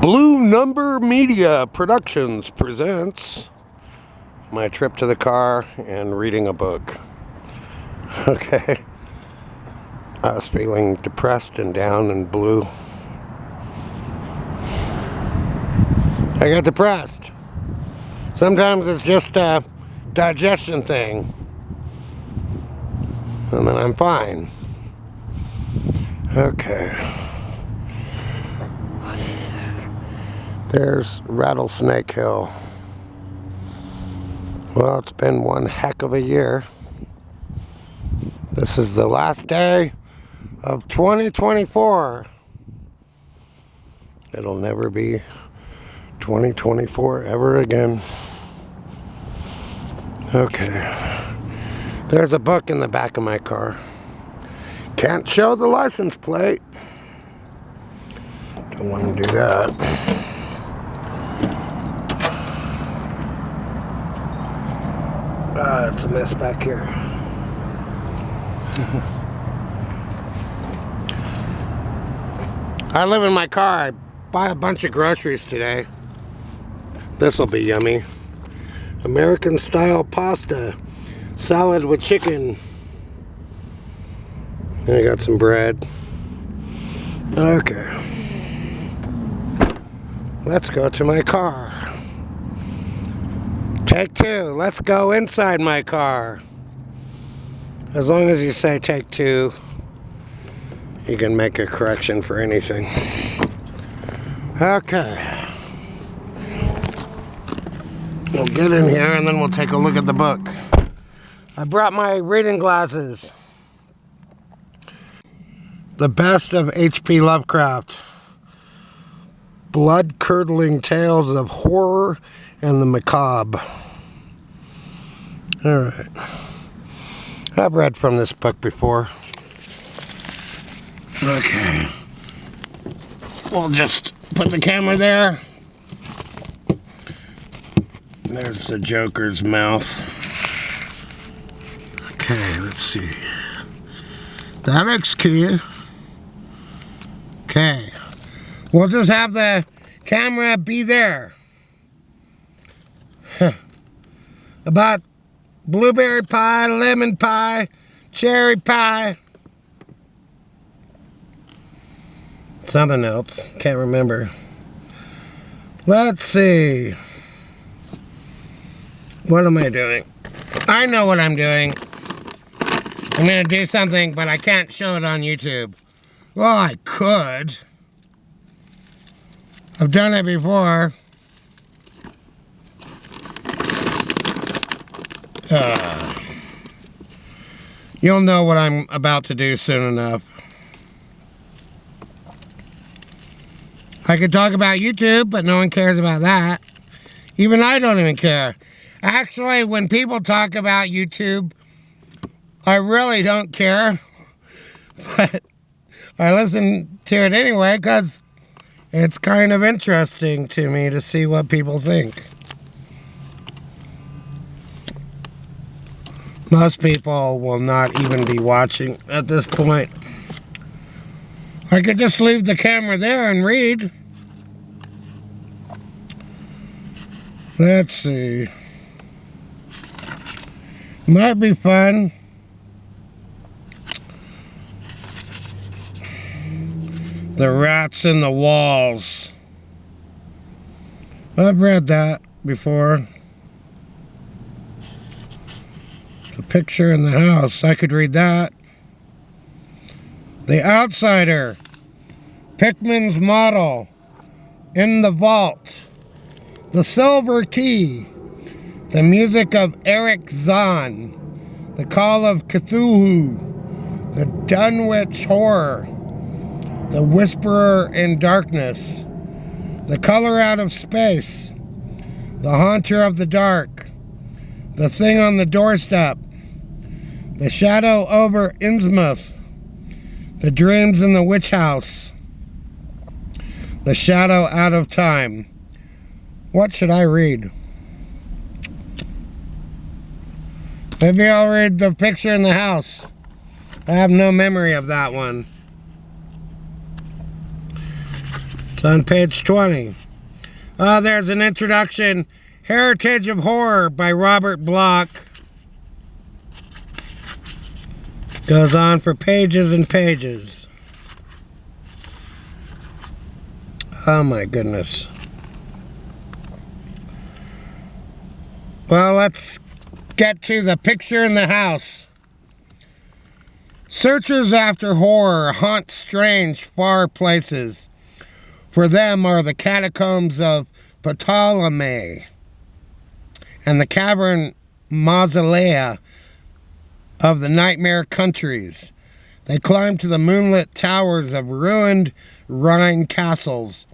Blue Number Media Productions presents my trip to the car and reading a book. Okay. I was feeling depressed and down and blue. I got depressed. Sometimes it's just a digestion thing. And then I'm fine. Okay. There's Rattlesnake Hill. Well, it's been one heck of a year. This is the last day of 2024. It'll never be 2024 ever again. Okay. There's a book in the back of my car. Can't show the license plate. Don't want to do that. It's a mess back here. I live in my car. I bought a bunch of groceries today. This'll be yummy. American style pasta. Salad with chicken. And I got some bread. Okay. Let's go to my car. Take two. Let's go inside my car. As long as you say take two, you can make a correction for anything. Okay. We'll get in here and then we'll take a look at the book. I brought my reading glasses. The best of H.P. Lovecraft. Blood-curdling tales of horror and the macabre. Alright. I've read from this book before. Okay. We'll just put the camera there. There's the Joker's mouth. Okay, let's see. That looks cool. Okay. We'll just have the camera be there. About blueberry pie, lemon pie, cherry pie. Something else. Can't remember. Let's see. What am I doing? I know what I'm doing. I'm going to do something, but I can't show it on YouTube. Well, I could. I've done it before. You'll know what I'm about to do soon enough. I could talk about YouTube, but no one cares about that. Even I don't even care. Actually, when people talk about YouTube, I really don't care. But I listen to it anyway because it's kind of interesting to me to see what people think. Most people will not even be watching at this point. I could just leave the camera there and read. Let's see. Might be fun. The Rats in the Walls. I've read that before. The Picture in the House. I could read that. The Outsider. Pickman's Model. In the Vault. The Silver Key. The Music of Eric Zahn. The Call of Cthulhu. The Dunwich Horror. The Whisperer in Darkness. The Color Out of Space. The Haunter of the Dark. The Thing on the Doorstep. The Shadow over Innsmouth. The Dreams in the Witch House. The Shadow Out of Time. What should I read? Maybe I'll read The Picture in the House. I have no memory of that one. It's on page 20. There's an introduction. Heritage of Horror by Robert Bloch. Goes on for pages and pages. Oh my goodness. Well, let's get to the picture in the house. Searchers after horror haunt strange, far places. For them are the catacombs of Ptolemy and the cavern mausolea of the nightmare countries. They climb to the moonlit towers of ruined Rhine castles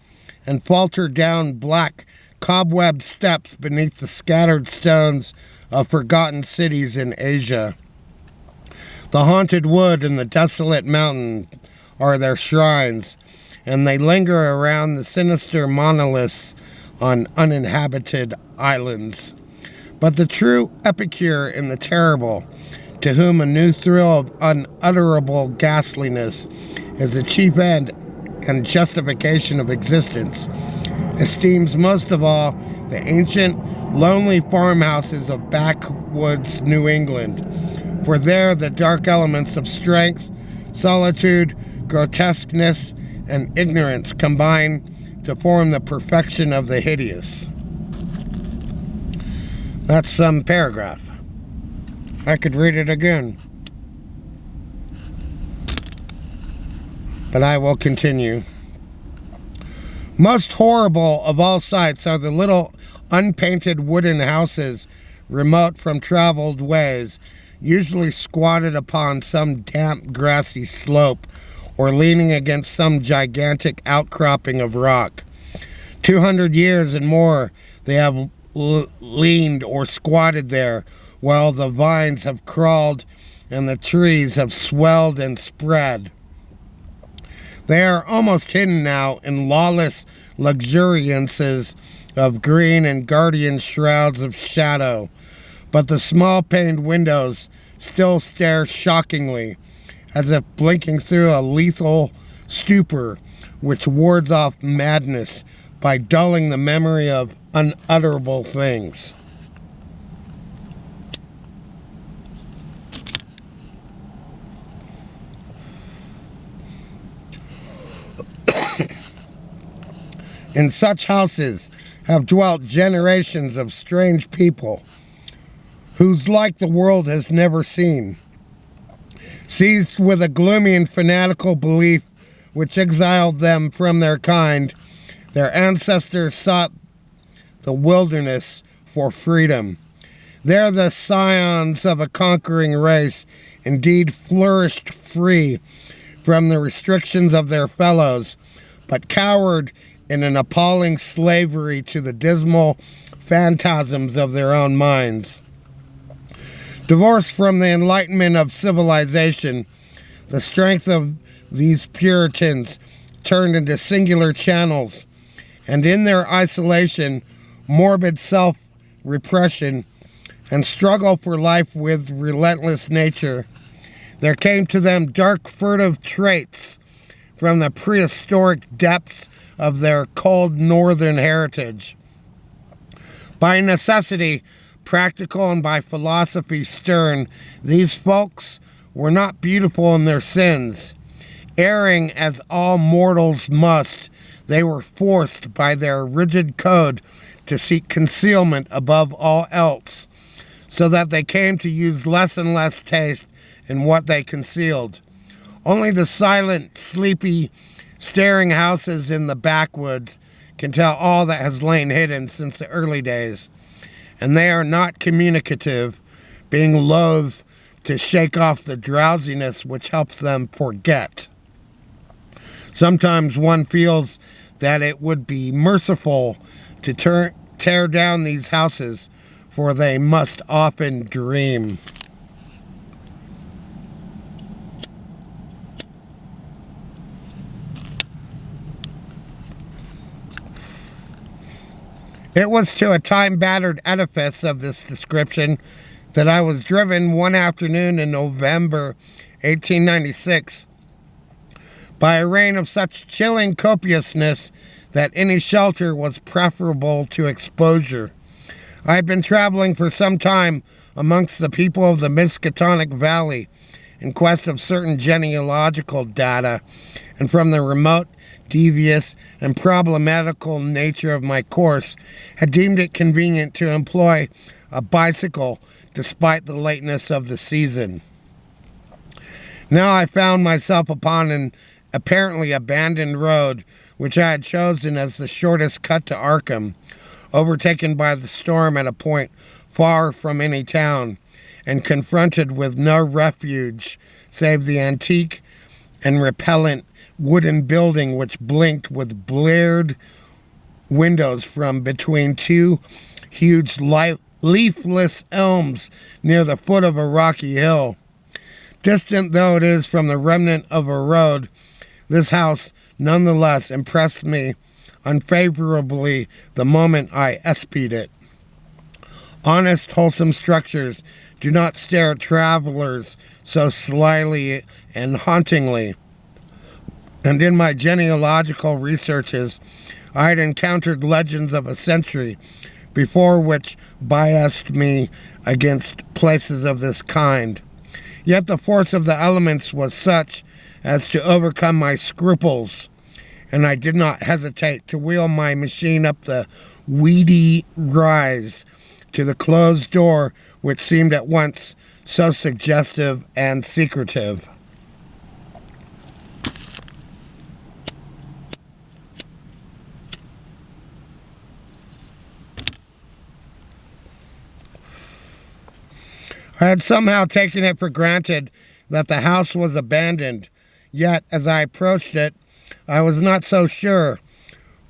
and falter down black cobwebbed steps beneath the scattered stones of forgotten cities in Asia. The haunted wood and the desolate mountain are their shrines, and they linger around the sinister monoliths on uninhabited islands. But the true epicure in the terrible, to whom a new thrill of unutterable ghastliness is the chief end and justification of existence, esteems most of all the ancient, lonely farmhouses of backwoods New England, for there the dark elements of strength, solitude, grotesqueness, and ignorance combine to form the perfection of the hideous. That's some paragraph. I could read it again, but I will continue. Most horrible of all sights are the little unpainted wooden houses, remote from traveled ways, usually squatted upon some damp grassy slope or leaning against some gigantic outcropping of rock. 200 years and more they have leaned or squatted there, while the vines have crawled and the trees have swelled and spread. They are almost hidden now in lawless luxuriances of green and guardian shrouds of shadow, but the small paned windows still stare shockingly, as if blinking through a lethal stupor which wards off madness by dulling the memory of unutterable things. In such houses have dwelt generations of strange people, whose like the world has never seen. Seized with a gloomy and fanatical belief which exiled them from their kind, their ancestors sought the wilderness for freedom. There the scions of a conquering race indeed flourished free from the restrictions of their fellows, but cowered in an appalling slavery to the dismal phantasms of their own minds. Divorced from the enlightenment of civilization, the strength of these Puritans turned into singular channels, and in their isolation, morbid self-repression, and struggle for life with relentless nature, there came to them dark, furtive traits from the prehistoric depths of their cold northern heritage. By necessity practical and by philosophy stern, these folks were not beautiful in their sins. Erring as all mortals must, they were forced by their rigid code to seek concealment above all else, so that they came to use less and less taste in what they concealed. Only the silent, sleepy, staring houses in the backwoods can tell all that has lain hidden since the early days, and they are not communicative, being loath to shake off the drowsiness which helps them forget. Sometimes one feels that it would be merciful to tear down these houses, for they must often dream. It was to a time-battered edifice of this description that I was driven one afternoon in November 1896 by a rain of such chilling copiousness that any shelter was preferable to exposure. I had been traveling for some time amongst the people of the Miskatonic Valley in quest of certain genealogical data, and from the remote, devious, and problematical nature of my course, had deemed it convenient to employ a bicycle despite the lateness of the season. Now I found myself upon an apparently abandoned road, which I had chosen as the shortest cut to Arkham, overtaken by the storm at a point far from any town, and confronted with no refuge save the antique and repellent wooden building which blinked with bleared windows from between two huge leafless elms near the foot of a rocky hill. Distant though it is from the remnant of a road, this house nonetheless impressed me unfavorably the moment I espied it. Honest, wholesome structures do not stare at travelers so slyly and hauntingly. And in my genealogical researches, I had encountered legends of a century before which biased me against places of this kind. Yet the force of the elements was such as to overcome my scruples, and I did not hesitate to wheel my machine up the weedy rise to the closed door which seemed at once so suggestive and secretive. I had somehow taken it for granted that the house was abandoned, yet as I approached it, I was not so sure,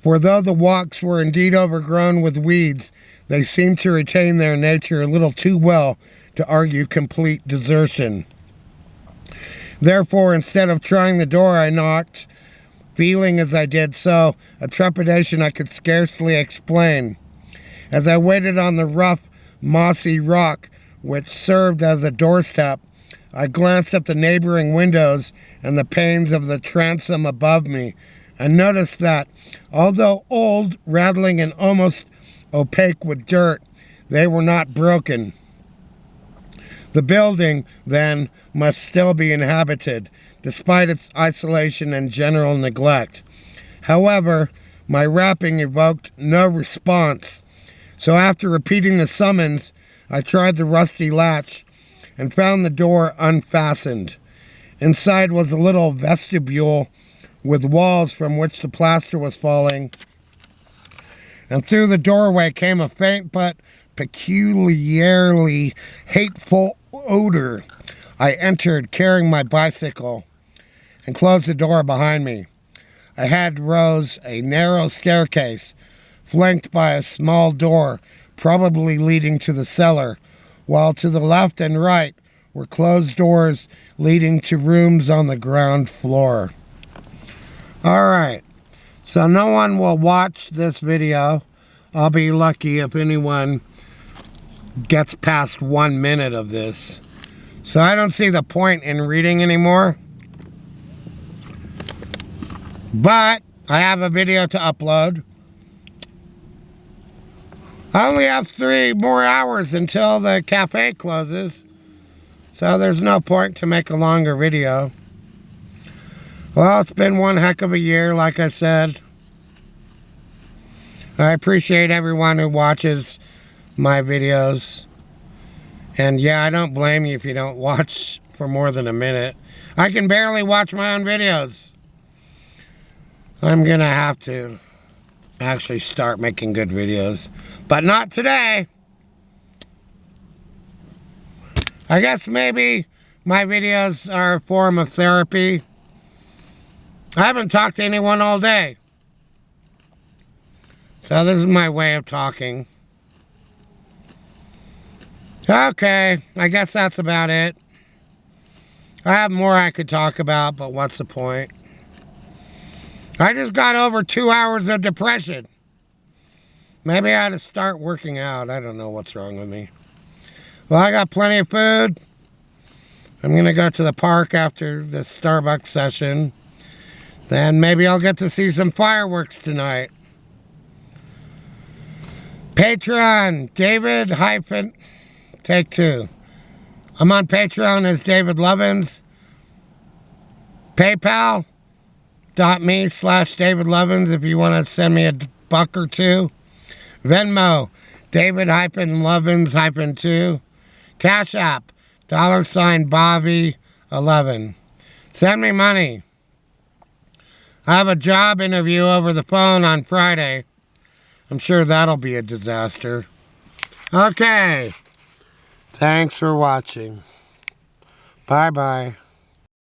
for though the walks were indeed overgrown with weeds, they seemed to retain their nature a little too well to argue complete desertion. Therefore, instead of trying the door, I knocked, feeling as I did so a trepidation I could scarcely explain. As I waited on the rough, mossy rock which served as a doorstep, I glanced at the neighboring windows and the panes of the transom above me, and noticed that, although old, rattling, and almost opaque with dirt, they were not broken. The building, then, must still be inhabited, despite its isolation and general neglect. However, my rapping evoked no response, so after repeating the summons, I tried the rusty latch and found the door unfastened. Inside was a little vestibule with walls from which the plaster was falling, and through the doorway came a faint but peculiarly hateful odor. I entered carrying my bicycle and closed the door behind me. Ahead rose a narrow staircase flanked by a small door, probably leading to the cellar, while to the left and right were closed doors leading to rooms on the ground floor. Alright, so no one will watch this video. I'll be lucky if anyone gets past 1 minute of this. So I don't see the point in reading anymore. But I have a video to upload. I only have 3 more hours until the cafe closes, so there's no point to make a longer video. Well, it's been one heck of a year, like I said. I appreciate everyone who watches my videos. And yeah, I don't blame you if you don't watch for more than a minute. I can barely watch my own videos. I'm gonna have to actually start making good videos, but not today. I guess maybe my videos are a form of therapy. I haven't talked to anyone all day, so this is my way of talking. Okay, I guess that's about it. I have more I could talk about, but what's the point? I just got over 2 hours of depression. Maybe I ought to start working out. I don't know what's wrong with me. Well, I got plenty of food. I'm going to go to the park after this Starbucks session. Then maybe I'll get to see some fireworks tonight. Patreon, David hyphen, take two. I'm on Patreon as David Lovins. PayPal.me/David Lovins if you want to send me a buck or two. Venmo, David-Lovins-2. CashApp, $Bobby11. Send me money. I have a job interview over the phone on Friday. I'm sure that'll be a disaster. Okay. Thanks for watching. Bye-bye.